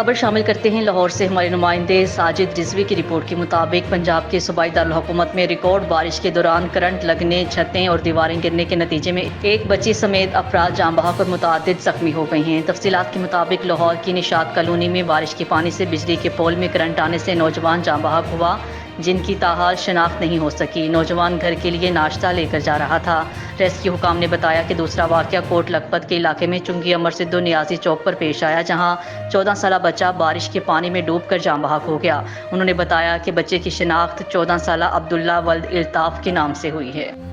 खबर शामिल करते हैं लाहौर से हमारे नुमाइंदे साजिद रिजवी की रिपोर्ट के मुताबिक पंजाब के सूबाई दारुल-हुकूमत में रिकॉर्ड बारिश के दौरान करंट लगने, छतें और दीवारें गिरने के नतीजे में एक बच्ची समेत अफराद जान बहक और मुतअद्दिद जख्मी हो गई हैं। तफसीलात के मुताबिक लाहौर की निशात कॉलोनी में बारिश के पानी से बिजली के पोल में करंट आने से नौजवान जान बहक हुआ, जिनकी ताहाल शनाख्त नहीं हो सकी। नौजवान घर के लिए नाश्ता लेकर जा रहा था। रेस्क्यू हुकाम ने बताया कि दूसरा वाक़या कोट लखपत के इलाके में चुंगी अमर सिद्धो नियाजी चौक पर पेश आया, जहां 14 साला बच्चा बारिश के पानी में डूबकर जान बहक हो गया। उन्होंने बताया कि बच्चे की शिनाख्त 14 साला अब्दुल्ला वल्द इल्ताफ के नाम से हुई है।